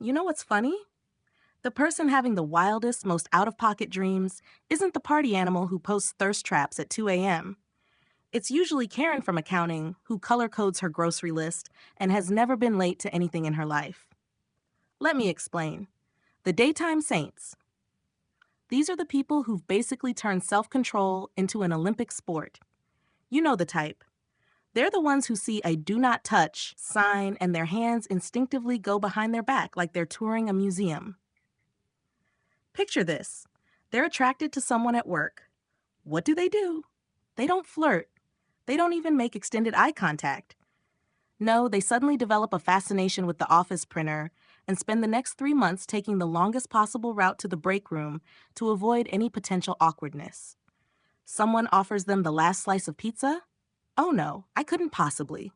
You know what's funny? The person having the wildest, most out of pocket dreams isn't the party animal who posts thirst traps at 2 a.m. It's usually Karen from accounting who color codes her grocery list and has never been late to anything in her life. Let me explain. The daytime saints. These are the people who've basically turned self control into an Olympic sport. You know the type. They're the ones who see a do not touch sign and their hands instinctively go behind their back like they're touring a museum. Picture this. They're attracted to someone at work. What do? They don't flirt. They don't even make extended eye contact. No, they suddenly develop a fascination with the office printer and spend the next 3 months taking the longest possible route to the break room to avoid any potential awkwardness. Someone offers them the last slice of pizza? Oh no, I couldn't possibly.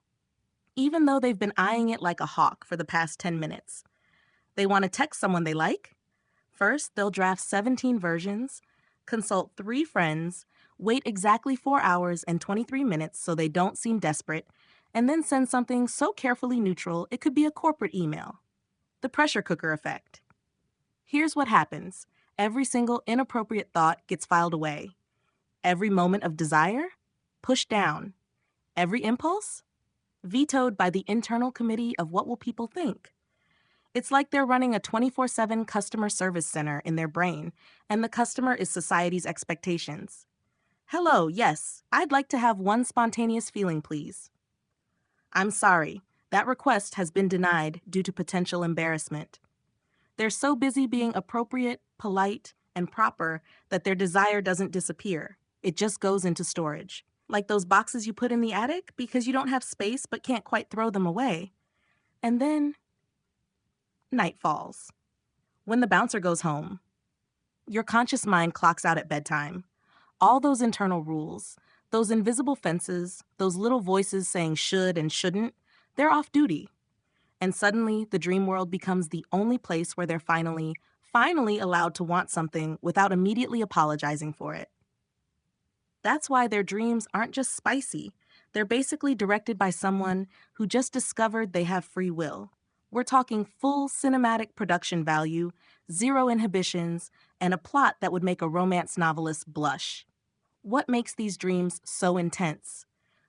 Even though they've been eyeing it like a hawk for the past 10 minutes. They want to text someone they like? First, they'll draft 17 versions, consult 3 friends, wait exactly 4 hours and 23 minutes so they don't seem desperate, and then send something so carefully neutral it could be a corporate email. The pressure cooker effect. Here's what happens. Every single inappropriate thought gets filed away. Every moment of desire? Pushed down. Every impulse? Vetoed by the internal committee of what will people think. It's like they're running a 24/7 customer service center in their brain, and the customer is society's expectations. Hello, yes, I'd like to have one spontaneous feeling, please. I'm sorry, that request has been denied due to potential embarrassment. They're so busy being appropriate, polite, and proper that their desire doesn't disappear. It just goes into storage. Like those boxes you put in the attic because you don't have space but can't quite throw them away. And then night falls. When the bouncer goes home, your conscious mind clocks out at bedtime. All those internal rules, those invisible fences, those little voices saying should and shouldn't, they're off duty. And suddenly, the dream world becomes the only place where they're finally allowed to want something without immediately apologizing for it. That's why their dreams aren't just spicy. They're basically directed by someone who just discovered they have free will. We're talking full cinematic production value, zero inhibitions, and a plot that would make a romance novelist blush. What makes these dreams so intense?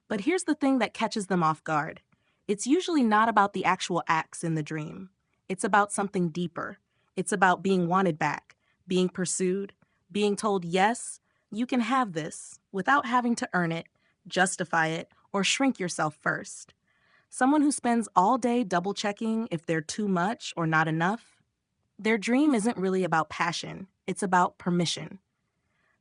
But here's the thing that catches them off guard. It's usually not about the actual acts in the dream. It's about something deeper. It's about being wanted back, being pursued, being told, yes, you can have this, without having to earn it, justify it, or shrink yourself first. Someone who spends all day double-checking if they're too much or not enough. Their dream isn't really about passion. It's about permission.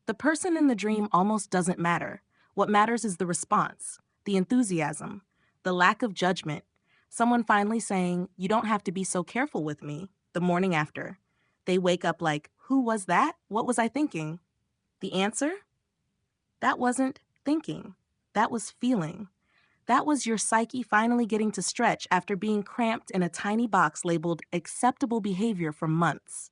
The person in the dream almost doesn't matter. What matters is the response, the enthusiasm, the lack of judgment. Someone finally saying, you don't have to be so careful with me, the morning after. They wake up like, who was that? What was I thinking? The answer? That wasn't thinking. That was feeling. That was your psyche finally getting to stretch after being cramped in a tiny box labeled acceptable behavior for months.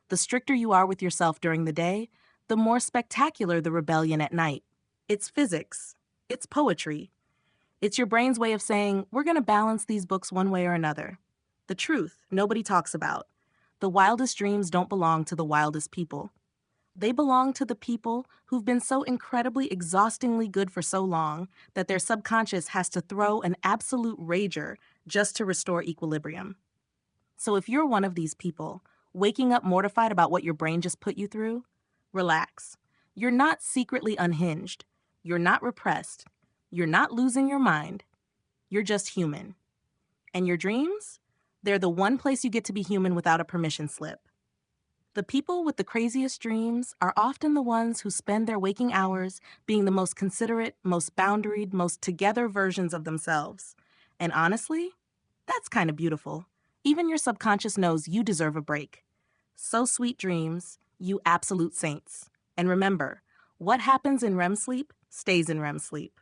The stricter you are with yourself during the day, the more spectacular the rebellion at night. It's physics. It's poetry. It's your brain's way of saying, we're going to balance these books one way or another. The truth nobody talks about. The wildest dreams don't belong to the wildest people. They belong to the people who've been so incredibly exhaustingly good for so long that their subconscious has to throw an absolute rager just to restore equilibrium. So if you're one of these people, waking up mortified about what your brain just put you through, relax. You're not secretly unhinged. You're not repressed. You're not losing your mind. You're just human. And your dreams? They're the one place you get to be human without a permission slip. The people with the craziest dreams are often the ones who spend their waking hours being the most considerate, most boundaried, most together versions of themselves. And honestly, that's kind of beautiful. Even your subconscious knows you deserve a break. So sweet dreams, you absolute saints. And remember, what happens in REM sleep stays in REM sleep.